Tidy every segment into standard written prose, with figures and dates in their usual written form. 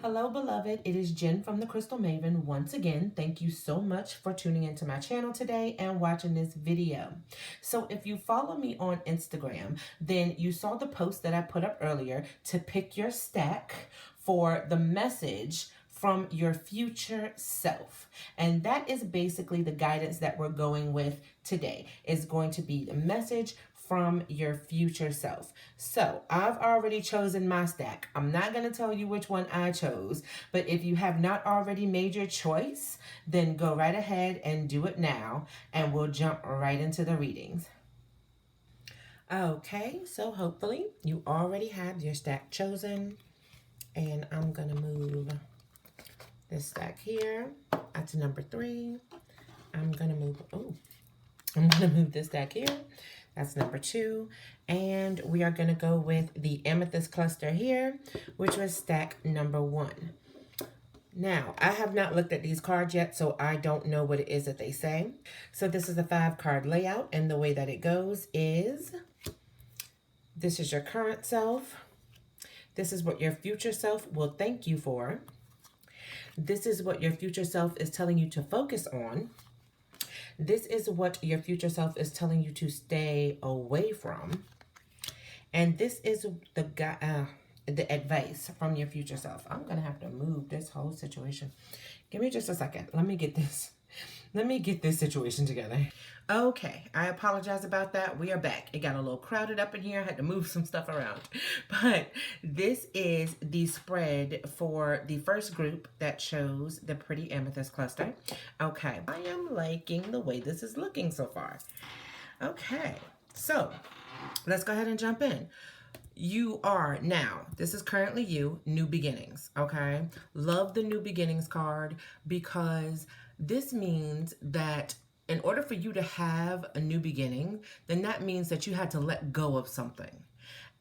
Hello, beloved. It is Jen from the Crystal Maven. Once again, thank you so much for tuning into my channel today and watching this video. So if you follow me on Instagram, then you saw the post that I put up earlier to pick your stack for the message from your future self. And that is basically the guidance that we're going with today. Is going to be the message from your future self. So I've already chosen my stack. I'm not going to tell you which one I chose, but if you have not already made your choice, then go right ahead and do it now, and we'll jump right into the readings. Okay, so hopefully you already have your stack chosen, and I'm going to move this stack here. That's number 3. I'm going to move this stack here. That's number 2. And we are going to go with the Amethyst cluster here, which was stack number 1. Now, I have not looked at these cards yet, so I don't know what it is that they say. So this is a 5-card layout, and the way that it goes is, this is your current self. This is what your future self will thank you for. This is what your future self is telling you to focus on. This is what your future self is telling you to stay away from. And this is the advice from your future self. I'm going to have to move this whole situation. Give me just a second. Let me get this situation together. Okay, I apologize about that. We are back. It got a little crowded up in here. I had to move some stuff around. But this is the spread for the first group that chose the pretty amethyst cluster. Okay, I am liking the way this is looking so far. Okay, so let's go ahead and jump in. You are now, this is currently you, new beginnings, okay? Love the new beginnings card, because this means that in order for you to have a new beginning, then that means that you had to let go of something.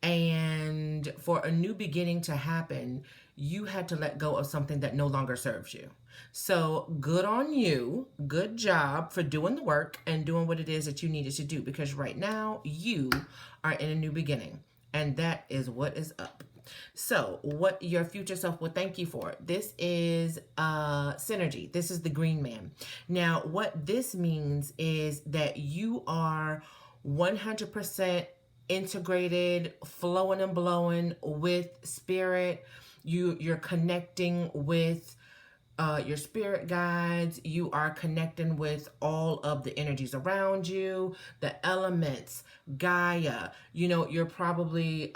And for a new beginning to happen, you had to let go of something that no longer serves you. So good on you. Good job for doing the work and doing what it is that you needed to do, because right now you are in a new beginning, and that is what is up. So what your future self will thank you for. This is synergy. This is the green man. Now, what this means is that you are 100% integrated, flowing and blowing with spirit. You're connecting with your spirit guides. You are connecting with all of the energies around you, the elements, Gaia. You know, you're probably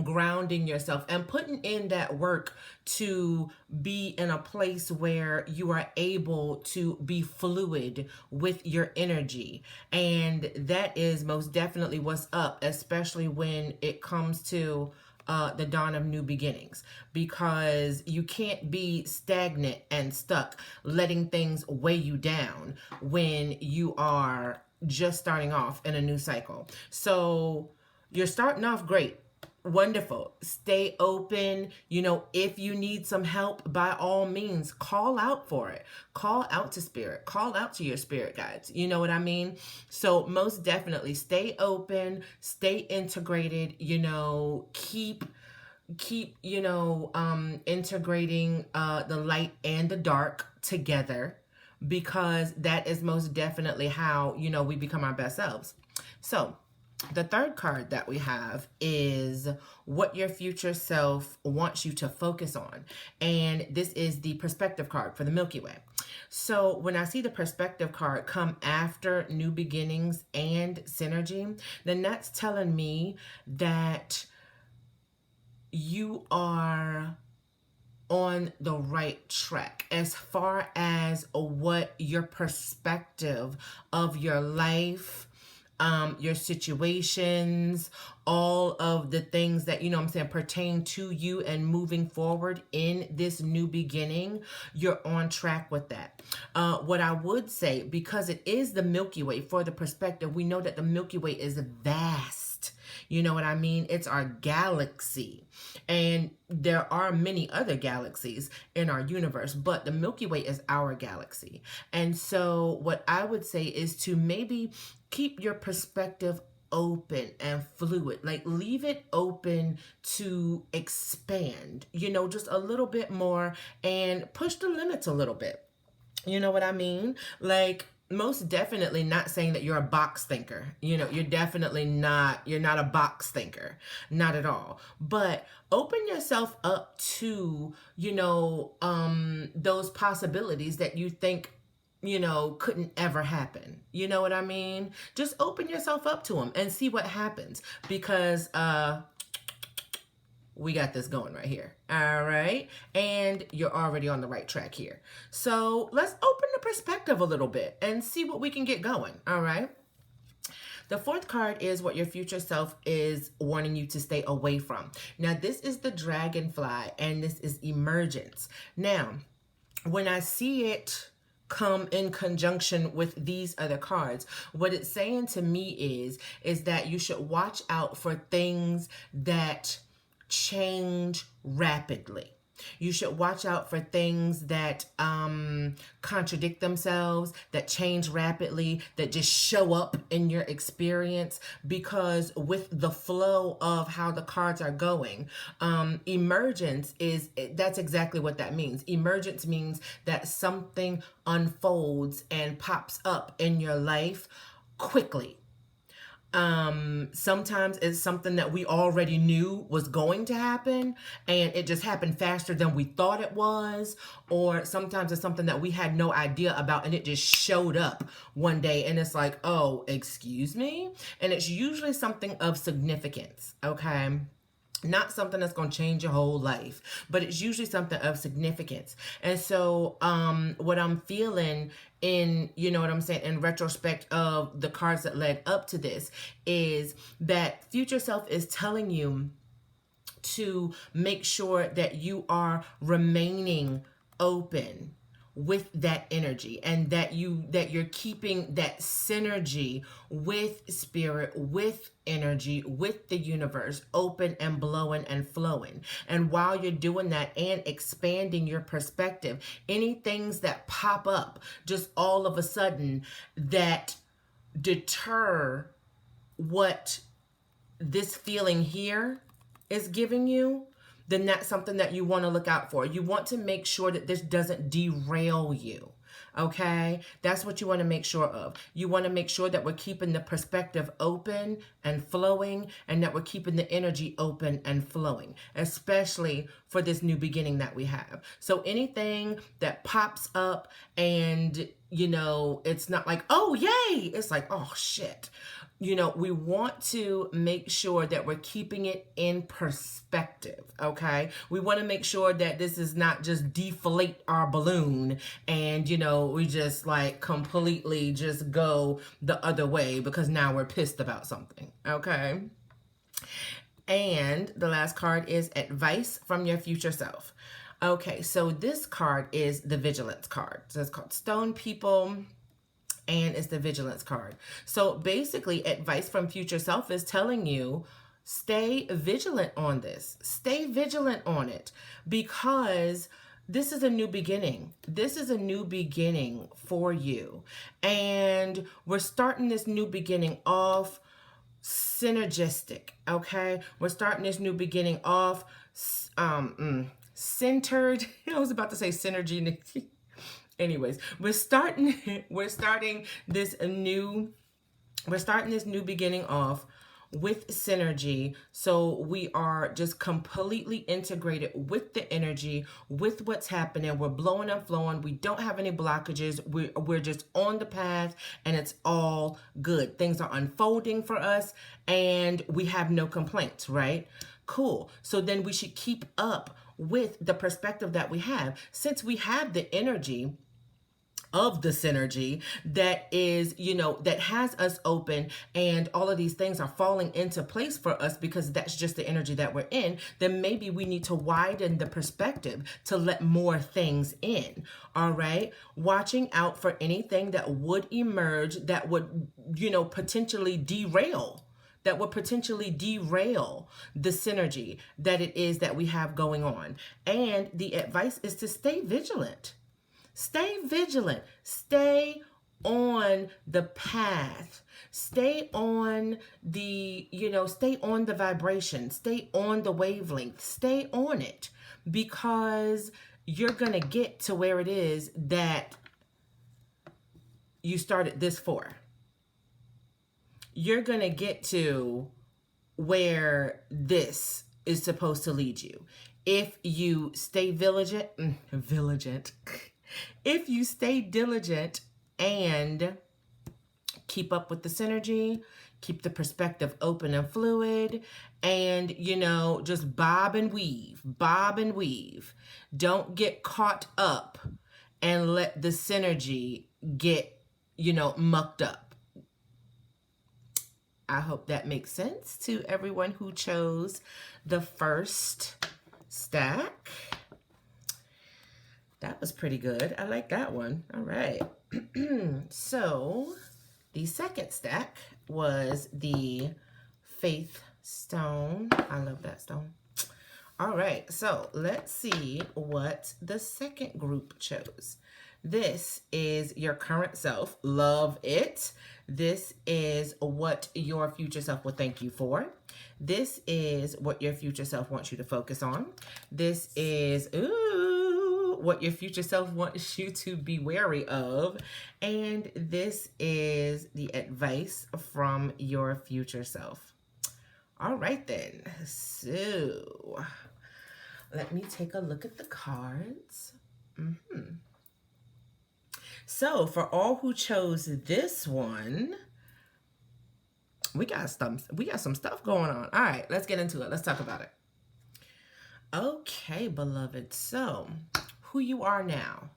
grounding yourself and putting in that work to be in a place where you are able to be fluid with your energy. And that is most definitely what's up, especially when it comes to the dawn of new beginnings, because you can't be stagnant and stuck, letting things weigh you down when you are just starting off in a new cycle. So you're starting off great. Wonderful. Stay open. You know, if you need some help, by all means, call out for it. Call out to spirit. Call out to your spirit guides. You know what I mean? So most definitely stay open, stay integrated, you know, keep integrating the light and the dark together, because that is most definitely how, you know, we become our best selves. So the third card that we have is what your future self wants you to focus on. And this is the perspective card for the Milky Way. So when I see the perspective card come after new beginnings and synergy, then that's telling me that you are on the right track as far as what your perspective of your life, your situations, all of the things that, you know what I'm saying, pertain to you and moving forward in this new beginning, you're on track with that. What I would say, because it is the Milky Way, for the perspective, we know that the Milky Way is vast. vast. You know what I mean? It's our galaxy. And there are many other galaxies in our universe, but the Milky Way is our galaxy. And so what I would say is to maybe keep your perspective open and fluid. Like, leave it open to expand, just a little bit more, and push the limits a little bit. You know what I mean? Like, most definitely not saying that you're a box thinker. You're definitely not, you're not a box thinker. Not at all. But open yourself up to, those possibilities that you think, couldn't ever happen. You know what I mean? Just open yourself up to them and see what happens, because we got this going right here. All right. And you're already on the right track here. So let's open the perspective a little bit and see what we can get going. All right. The fourth card is what your future self is wanting you to stay away from. Now, this is the dragonfly, and this is emergence. Now, when I see it come in conjunction with these other cards, what it's saying to me is that you should watch out for things that change rapidly. You should watch out for things that contradict themselves, that change rapidly, that just show up in your experience, because with the flow of how the cards are going, emergence that's exactly what that means. Emergence means that something unfolds and pops up in your life quickly. Sometimes it's something that we already knew was going to happen, and it just happened faster than we thought it was. Or sometimes it's something that we had no idea about, and it just showed up one day, and it's like, oh, excuse me? And it's usually something of significance, okay? Not something that's going to change your whole life, but it's usually something of significance. And so what I'm feeling in, in retrospect of the cards that led up to this, is that future self is telling you to make sure that you are remaining open with that energy, and that you're keeping that synergy with spirit, with energy, with the universe, open and blowing and flowing. And while you're doing that and expanding your perspective, any things that pop up just all of a sudden that deter what this feeling here is giving you, then that's something that you want to look out for. You want to make sure that this doesn't derail you. Okay? That's what you want to make sure of. You want to make sure that we're keeping the perspective open and flowing, and that we're keeping the energy open and flowing, especially for this new beginning that we have. So anything that pops up and, it's not like, oh, yay. It's like, oh, shit. We want to make sure that we're keeping it in perspective, okay? We want to make sure that this is not just deflate our balloon and, we just like completely just go the other way because now we're pissed about something, okay? And the last card is advice from your future self. Okay, so this card is the vigilance card. So it's called Stone People, and it's the vigilance card. So basically, advice from future self is telling you, stay vigilant on this. Stay vigilant on it, because this is a new beginning. This is a new beginning for you. And we're starting this new beginning off synergistic, okay? We're starting this new beginning off centered. I was about to say synergy. Anyways, we're starting this new beginning off with synergy. So we are just completely integrated with the energy, with what's happening. We're blowing and flowing. We don't have any blockages. We're just on the path, and it's all good. Things are unfolding for us, and we have no complaints, right? Cool. So then we should keep up with the perspective that we have, since we have the energy of the synergy that is, that has us open, and all of these things are falling into place for us because that's just the energy that we're in. Then maybe we need to widen the perspective to let more things in. All right. Watching out for anything that would emerge that would, potentially derail that would potentially derail the synergy that it is that we have going on. And the advice is to stay vigilant. Stay vigilant. Stay on the path. Stay on the, stay on the vibration. Stay on the wavelength. Stay on it, because you're going to get to where it is that you started this for. You're going to get to where this is supposed to lead you. If you stay vigilant, if you stay diligent and keep up with the synergy, keep the perspective open and fluid, and, just bob and weave. Don't get caught up and let the synergy get, mucked up. I hope that makes sense to everyone who chose the first stack. That was pretty good. I like that one. All right. So the second stack was the Faith Stone. I love that stone. All right. So let's see what the second group chose. This is your current self. Love it. This is what your future self will thank you for. This is what your future self wants you to focus on. This is, what your future self wants you to be wary of. And this is the advice from your future self. All right then. So let me take a look at the cards. So for all who chose this one, we got some stuff going on. All right, let's get into it. Let's talk about it. Okay, beloved. So who you are now,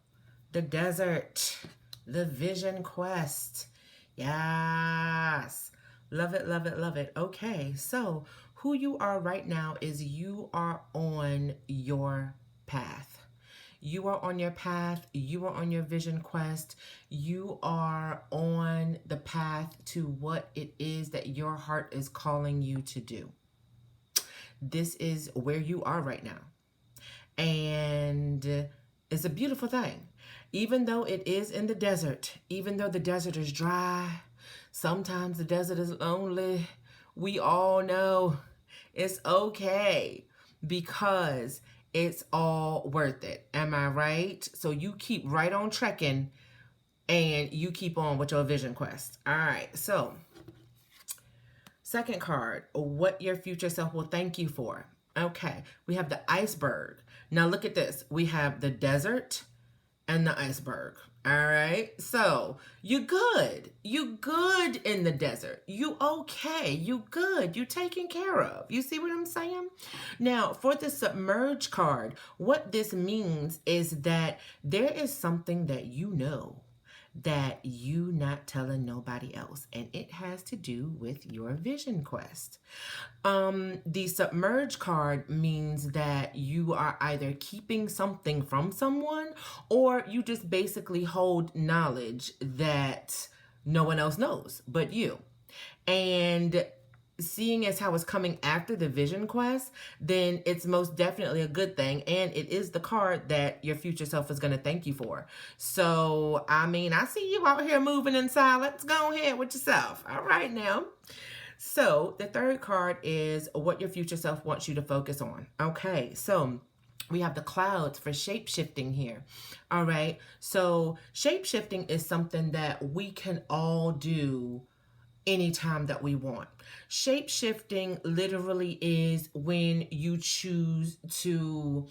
the desert, the vision quest. Yes. Love it, love it, love it. Okay, so who you are right now is you are on your path. You are on your path. You are on your vision quest. You are on the path to what it is that your heart is calling you to do. This is where you are right now. And it's a beautiful thing. Even though it is in the desert, even though the desert is dry, sometimes the desert is lonely. We all know it's okay, because it's all worth it. Am I right? So you keep right on trekking and you keep on with your vision quest. All right. So second card, what your future self will thank you for. Okay. We have the iceberg. Now look at this. We have the desert and the iceberg. All right. So you good. You good in the desert. You okay. You good. You taken care of. You see what I'm saying? Now for the submerge card, what this means is that there is something that you know that you not telling nobody else, and it has to do with your vision quest. The submerge card means that you are either keeping something from someone, or you just basically hold knowledge that no one else knows but you. And seeing as how it's coming after the vision quest, then it's most definitely a good thing. And it is the card that your future self is going to thank you for. So, I mean, I see you out here moving in silence. Go ahead with yourself. All right now. So the third card is what your future self wants you to focus on. Okay. So we have the clouds for shape-shifting here. All right. So shape-shifting is something that we can all do anytime that we want. Shape-shifting literally is when you choose to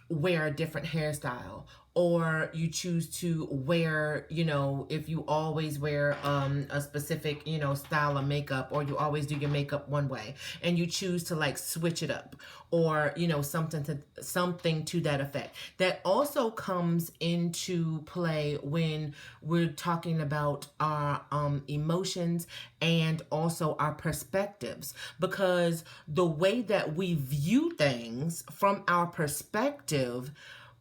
wear a different hairstyle, or you choose to wear, if you always wear a specific, style of makeup, or you always do your makeup one way and you choose to like switch it up, or, something to that effect. That also comes into play when we're talking about our emotions and also our perspectives, because the way that we view things from our perspective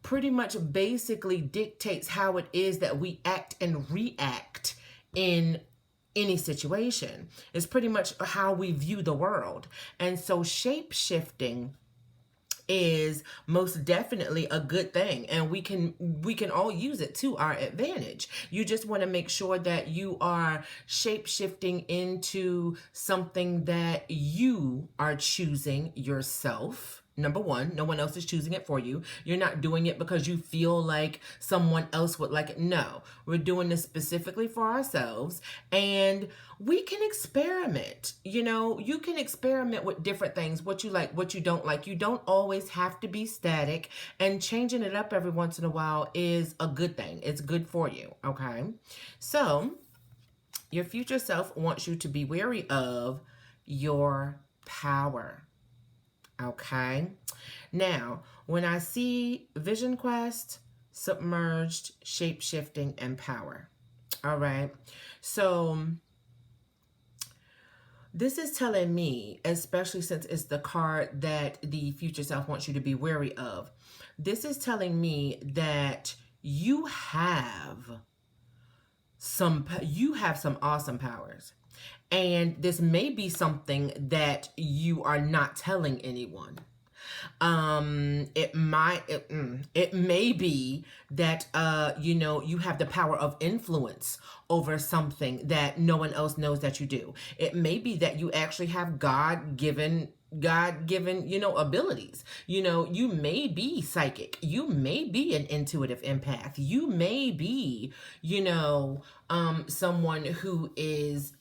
pretty much basically dictates how it is that we act and react in any situation. It's pretty much how we view the world. And so shape shifting is most definitely a good thing, and we can all use it to our advantage. You just want to make sure that you are shape shifting into something that you are choosing yourself. Number one, no one else is choosing it for you. You're not doing it because you feel like someone else would like it. No, we're doing this specifically for ourselves, and we can experiment. You can experiment with different things, what you like, what you don't like. You don't always have to be static, and changing it up every once in a while is a good thing. It's good for you, okay? So, your future self wants you to be wary of your power. Okay. Now, when I see Vision Quest, Submerged, Shape Shifting, and Power. All right. So this is telling me, especially since it's the card that the future self wants you to be wary of, this is telling me that you have some awesome powers. And this may be something that you are not telling anyone. It may be that you have the power of influence over something that no one else knows that you do. It may be that you actually have God-given abilities. You may be psychic. You may be an intuitive empath. You may be, someone who is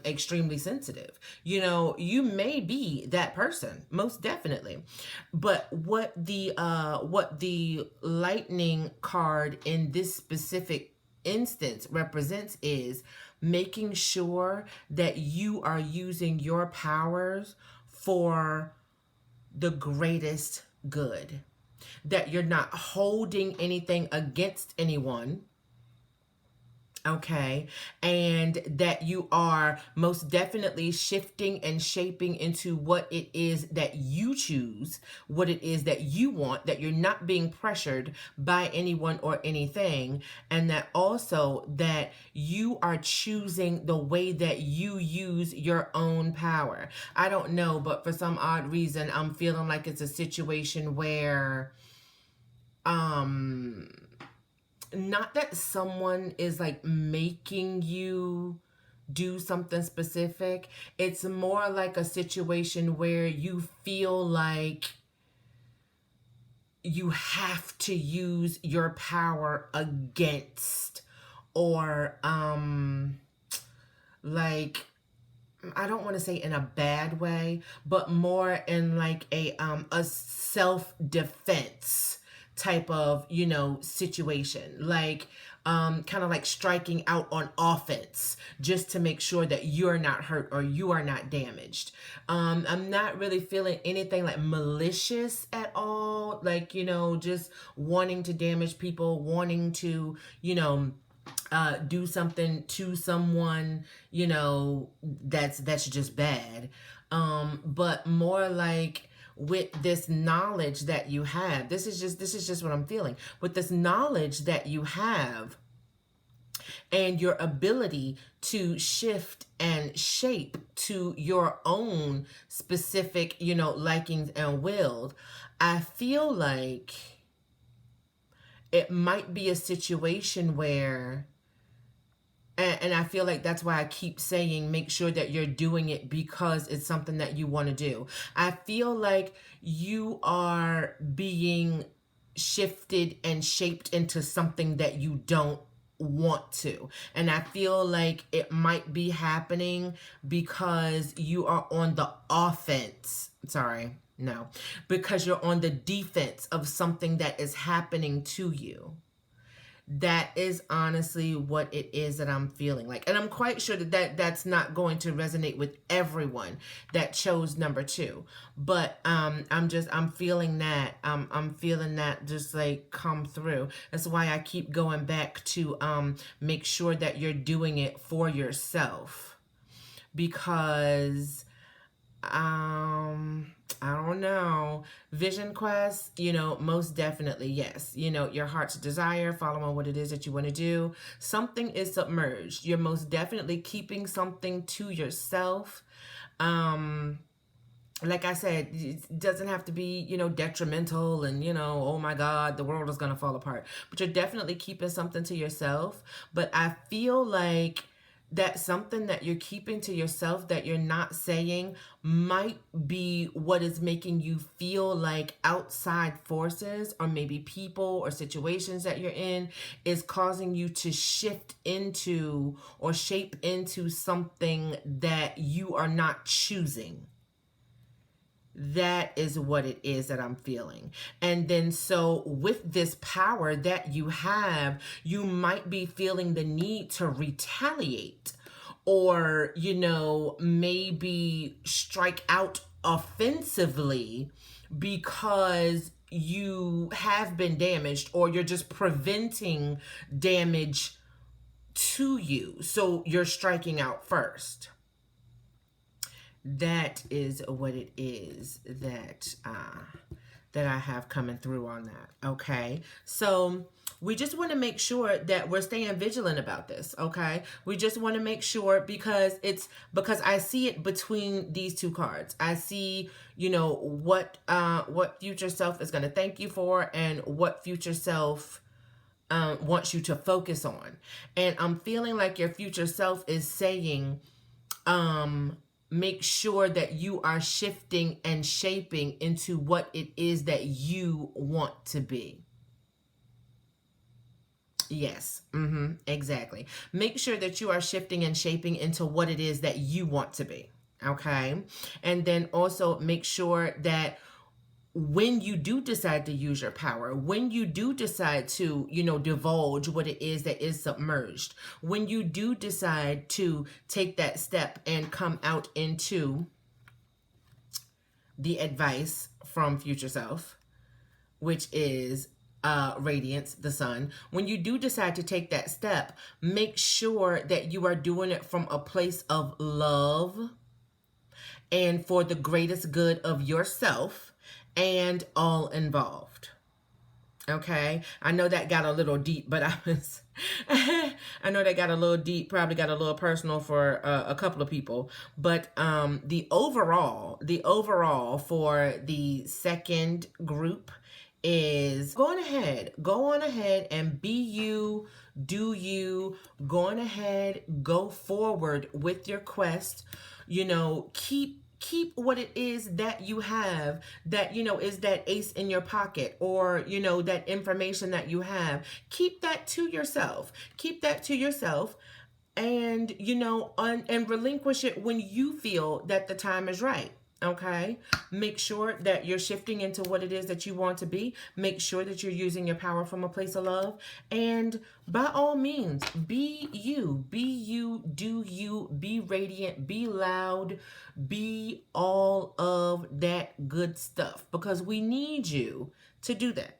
extremely sensitive. You may be that person, most definitely. But what the lightning card in this specific instance represents is making sure that you are using your powers for the greatest good, that you're not holding anything against anyone, okay, and that you are most definitely shifting and shaping into what it is that you choose, what it is that you want, that you're not being pressured by anyone or anything, and that also that you are choosing the way that you use your own power. I don't know, but for some odd reason, I'm feeling like it's a situation where not that someone is like making you do something specific. It's more like a situation where you feel like you have to use your power against, or like, I don't want to say in a bad way, but more in like a self-defense type of, situation, like kind of like striking out on offense just to make sure that you're not hurt or you are not damaged. I'm not really feeling anything like malicious at all, like, just wanting to damage people, wanting to, do something to someone, that's just bad. But more like, with this knowledge that you have, this is just what I'm feeling. With this knowledge that you have and your ability to shift and shape to your own specific, likings and will, I feel like it might be a situation where, and I feel like that's why I keep saying make sure that you're doing it because it's something that you want to do. I feel like you are being shifted and shaped into something that you don't want to. And I feel like it might be happening because you are on the offense. Sorry, no. Because you're on the defense of something that is happening to you. That is honestly what it is that I'm feeling like. And I'm quite sure that's not going to resonate with everyone that chose number 2. But I'm feeling that. I'm feeling that just like come through. That's why I keep going back to make sure that you're doing it for yourself. Because I don't know. Vision quest, most definitely, yes. Your heart's desire, following what it is that you want to do. Something is submerged. You're most definitely keeping something to yourself. Like I said, it doesn't have to be, detrimental and, oh my God, the world is going to fall apart. But you're definitely keeping something to yourself. But I feel like that something that you're keeping to yourself that you're not saying might be what is making you feel like outside forces or maybe people or situations that you're in is causing you to shift into or shape into something that you are not choosing. That is what it is that I'm feeling. And then so with this power that you have, you might be feeling the need to retaliate or, maybe strike out offensively because you have been damaged or you're just preventing damage to you. So you're striking out first. That is what it is that I have coming through on that. Okay, so we just want to make sure that we're staying vigilant about this. Okay, we just want to make sure because I see it between these two cards. I see what future self is going to thank you for and what future self wants you to focus on. And I'm feeling like your future self is saying make sure that you are shifting and shaping into what it is that you want to be. Yes, exactly. Make sure that you are shifting and shaping into what it is that you want to be. Okay. And then also make sure that when you do decide to use your power, when you do decide to, divulge what it is that is submerged, when you do decide to take that step and come out into the advice from future self, which is radiance, the sun. When you do decide to take that step, make sure that you are doing it from a place of love and for the greatest good of yourself and all involved. Okay, I know that got a little deep, but I know that got a little deep, probably got a little personal for a couple of people. But the overall for the second group is go on ahead and be you, do you, go on ahead, go forward with your quest. Keep what it is that you have that is that ace in your pocket or that information that you have. Keep that to yourself, and and relinquish it when you feel that the time is right. Okay, make sure that you're shifting into what it is that you want to be. Make sure that you're using your power from a place of love, and by all means, be you, do you, be radiant, be loud, be all of that good stuff, because we need you to do that.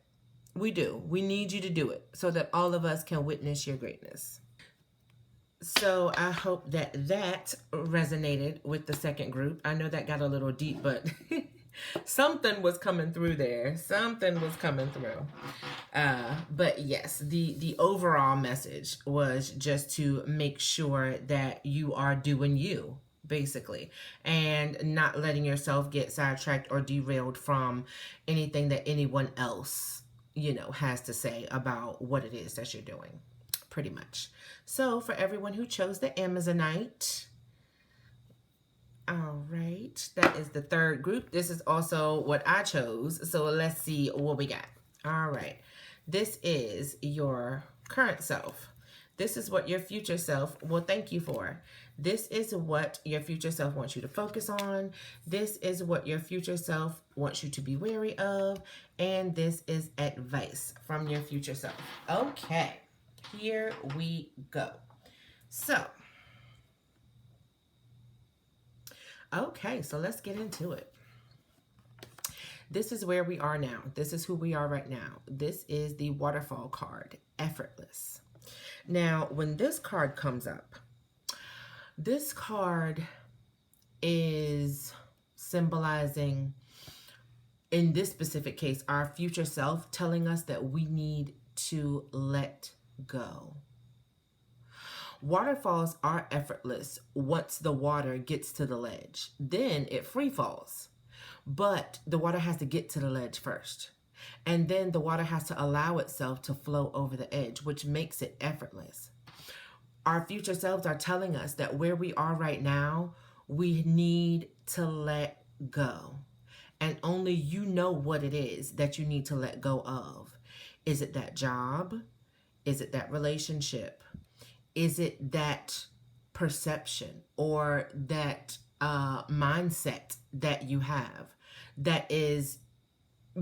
We do. We need you to do it so that all of us can witness your greatness. So I hope that resonated with the second group. I know that got a little deep, but something was coming through there. But yes, the overall message was just to make sure that you are doing you, basically, and not letting yourself get sidetracked or derailed from anything that anyone else, has to say about what it is that you're doing. Pretty much. So for everyone who chose the Amazonite, all right, that is the third group. This is also what I chose. So let's see what we got. All right. This is your current self. This is what your future self will thank you for. This is what your future self wants you to focus on. This is what your future self wants you to be wary of. And this is advice from your future self. Okay. Here we go. So, okay, so let's get into it. This is where we are now. This is who we are right now. This is the waterfall card, effortless. Now, when this card comes up, this card is symbolizing, in this specific case, our future self telling us that we need to let go. Waterfalls are effortless once the water gets to the ledge. Then it free falls. But the water has to get to the ledge first. And then the water has to allow itself to flow over the edge, which makes it effortless. Our future selves are telling us that where we are right now, we need to let go. And only you know what it is that you need to let go of. Is it that job? Is it that relationship? Is it that perception or that mindset that you have that is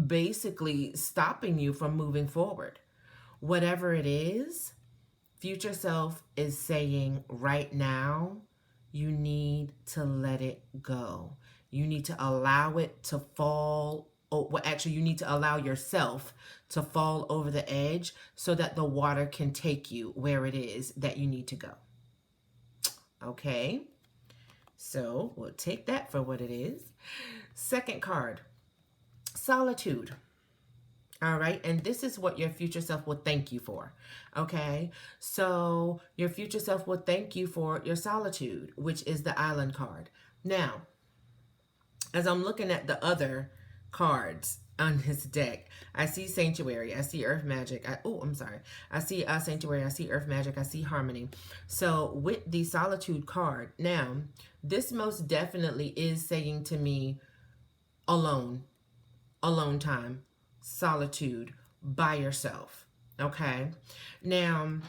basically stopping you from moving forward? Whatever it is, future self is saying right now, you need to let it go. You need to allow it to fall. Well, actually, you need to allow yourself to fall over the edge so that the water can take you where it is that you need to go. Okay, so we'll take that for what it is. Second card, solitude. All right, and this is what your future self will thank you for. Okay, so your future self will thank you for your solitude, which is the Island card. Now, as I'm looking at the other cards on this deck, I see Sanctuary, I see Earth Magic, I see Sanctuary, I see Earth Magic, I see Harmony. So with the Solitude card, now, this most definitely is saying to me, alone time, solitude, by yourself, okay? Now,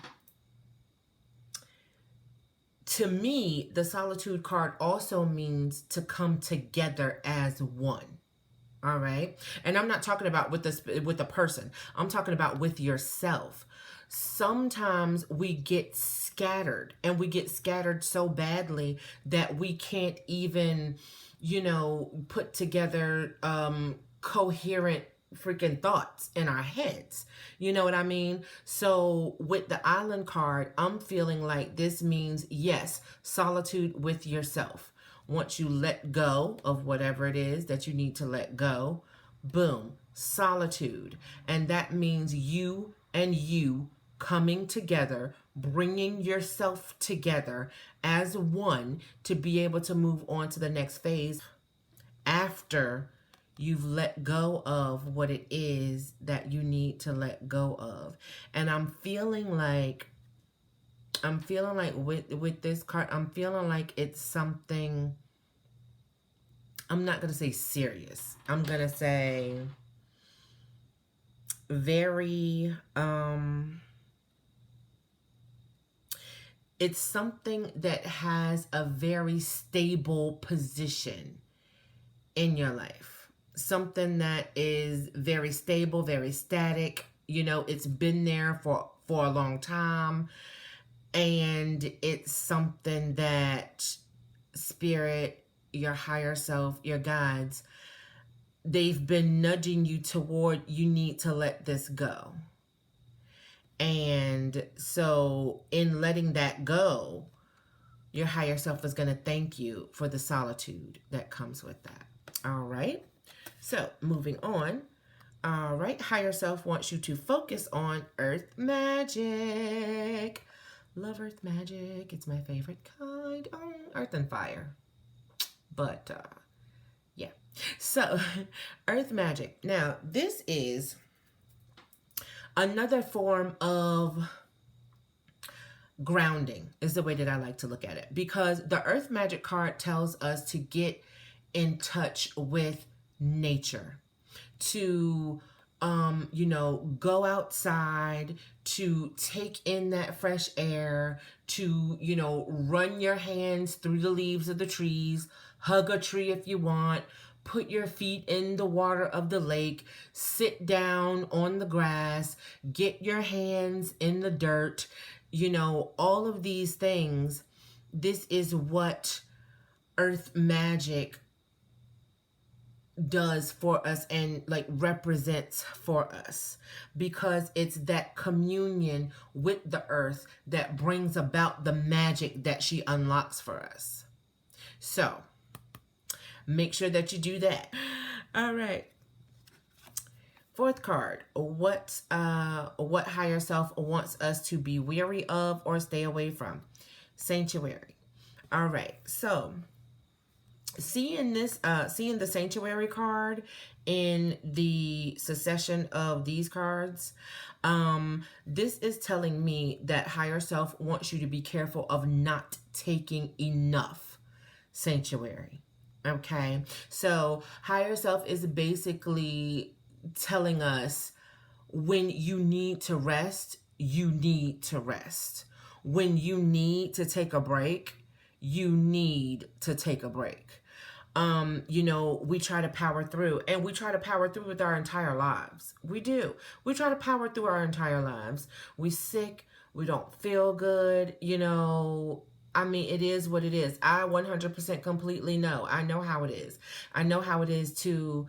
to me, the Solitude card also means to come together as one. All right. And I'm not talking about with a person. I'm talking about with yourself. Sometimes we get scattered, and we get scattered so badly that we can't even, put together coherent freaking thoughts in our heads. You know what I mean? So with the Island card, I'm feeling like this means, yes, solitude with yourself. Once you let go of whatever it is that you need to let go, boom, solitude. And that means you and you coming together, bringing yourself together as one to be able to move on to the next phase after you've let go of what it is that you need to let go of. And I'm feeling like with this card, I'm feeling like it's something, I'm not going to say serious. I'm going to say very, it's something that has a very stable position in your life. Something that is very stable, very static. It's been there for a long time. And it's something that spirit, your higher self, your guides, they've been nudging you toward, you need to let this go. And so in letting that go, your higher self is going to thank you for the solitude that comes with that. All right. So moving on. All right. Higher self wants you to focus on Earth Magic. Love Earth Magic. It's my favorite kind. Earth and Fire. But, yeah. So, Earth Magic. Now, this is another form of grounding, is the way that I like to look at it. Because the Earth Magic card tells us to get in touch with nature. To go outside, to take in that fresh air, to, run your hands through the leaves of the trees, hug a tree if you want, put your feet in the water of the lake, sit down on the grass, get your hands in the dirt, all of these things. This is what Earth Magic does for us and represents for us, because it's that communion with the earth that brings about the magic that she unlocks for us. So Make sure that you do that. All right. Fourth card, what higher self wants us to be wary of or stay away from? Sanctuary. All right, so seeing the sanctuary card in the succession of these cards, this is telling me that higher self wants you to be careful of not taking enough sanctuary. Okay, so higher self is basically telling us when you need to rest, you need to rest. When you need to take a break, you need to take a break. We try to power through, and we try to power through with our entire lives. We do. We try to power through our entire lives. We sick, we don't feel good, it is what it is. I 100% completely know. I know how it is. I know how it is to,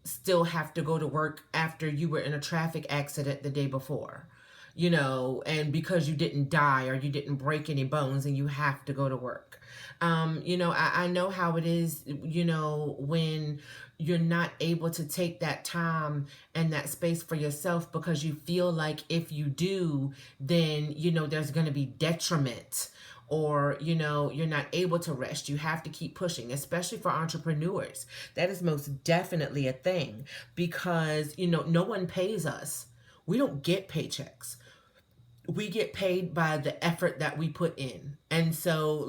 still have to go to work after you were in a traffic accident the day before, and because you didn't die or you didn't break any bones and you have to go to work. I know how it is, when you're not able to take that time and that space for yourself because you feel like if you do, then, there's going to be detriment, or you're not able to rest. You have to keep pushing, especially for entrepreneurs. That is most definitely a thing, because no one pays us. We don't get paychecks. We get paid by the effort that we put in. And so,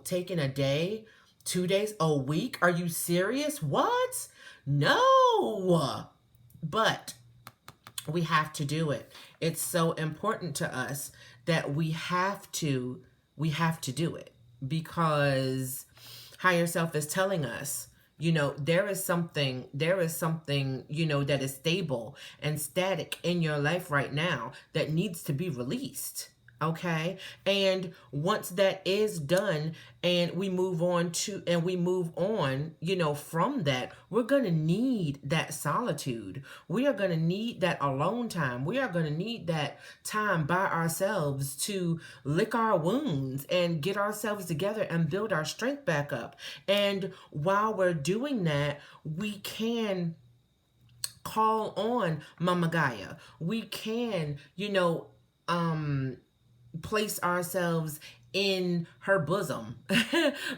taking a day, 2 days, a week, are you serious? What? No. But we have to do it. It's so important to us that we have to do it, because higher self is telling us, there is something, that is stable and static in your life right now that needs to be released. Okay. And once that is done and we move on, from that, we're going to need that solitude. We are going to need that alone time. We are going to need that time by ourselves to lick our wounds and get ourselves together and build our strength back up. And while we're doing that, we can call on Mama Gaia. We can, place ourselves in her bosom,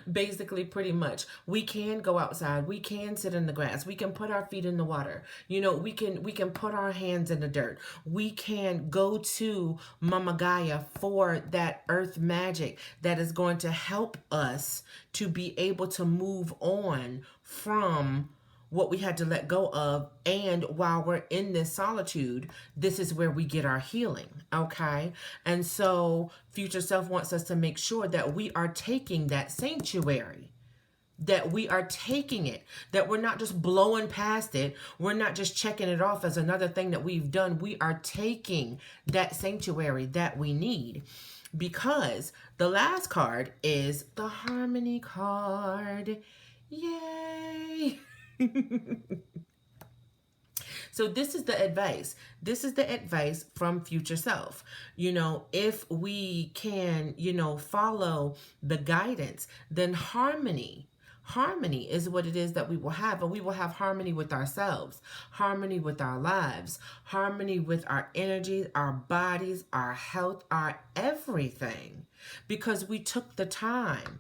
basically, pretty much. We can go outside. We can sit in the grass. We can put our feet in the water. We can put our hands in the dirt. We can go to Mama Gaia for that earth magic that is going to help us to be able to move on from what we had to let go of. And while we're in this solitude, this is where we get our healing. Okay. And so future self wants us to make sure that we are taking that sanctuary, that we are taking it, that we're not just blowing past it. We're not just checking it off as another thing that we've done. We are taking that sanctuary that we need, because the last card is the Harmony card. Yay. So this is the advice. This is the advice from future self. If we can, follow the guidance, then harmony is what it is that we will have. And we will have harmony with ourselves, harmony with our lives, harmony with our energies, our bodies, our health, our everything, because we took the time.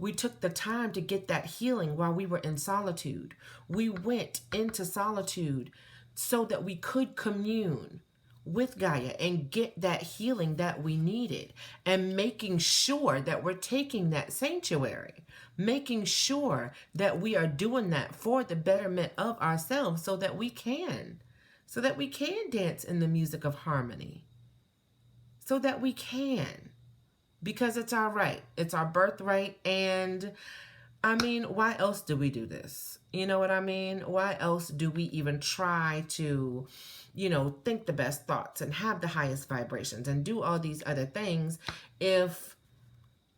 We took the time to get that healing while we were in solitude. We went into solitude so that we could commune with Gaia and get that healing that we needed, and making sure that we're taking that sanctuary, making sure that we are doing that for the betterment of ourselves, so that we can dance in the music of harmony, so that we can. Because it's our right. It's our birthright. And why else do we do this? You know what I mean? Why else do we even try to, think the best thoughts and have the highest vibrations and do all these other things if,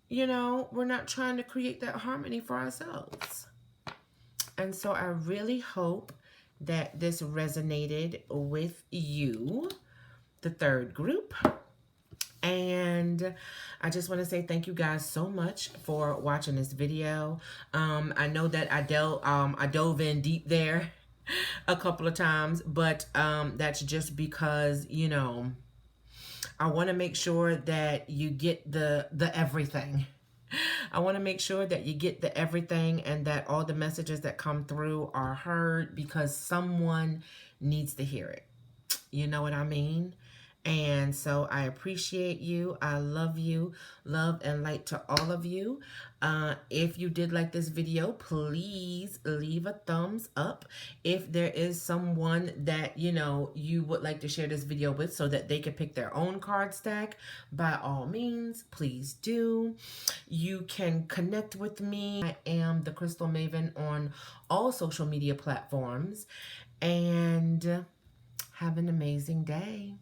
we're not trying to create that harmony for ourselves? And so I really hope that this resonated with you, the third group. And I just want to say thank you guys so much for watching this video. I know that I dove in deep there a couple of times, but that's just because, you know, I want to make sure that you get the everything. I want to make sure that you get the everything and that all the messages that come through are heard, because someone needs to hear it. You know what I mean? And so I appreciate you. I love you. Love and light to all of you. If you did like this video, please leave a thumbs up. If there is someone that, you know, you would like to share this video with so that they can pick their own card stack, by all means, please do. You can connect with me. I am the Crystal Maven on all social media platforms. And have an amazing day.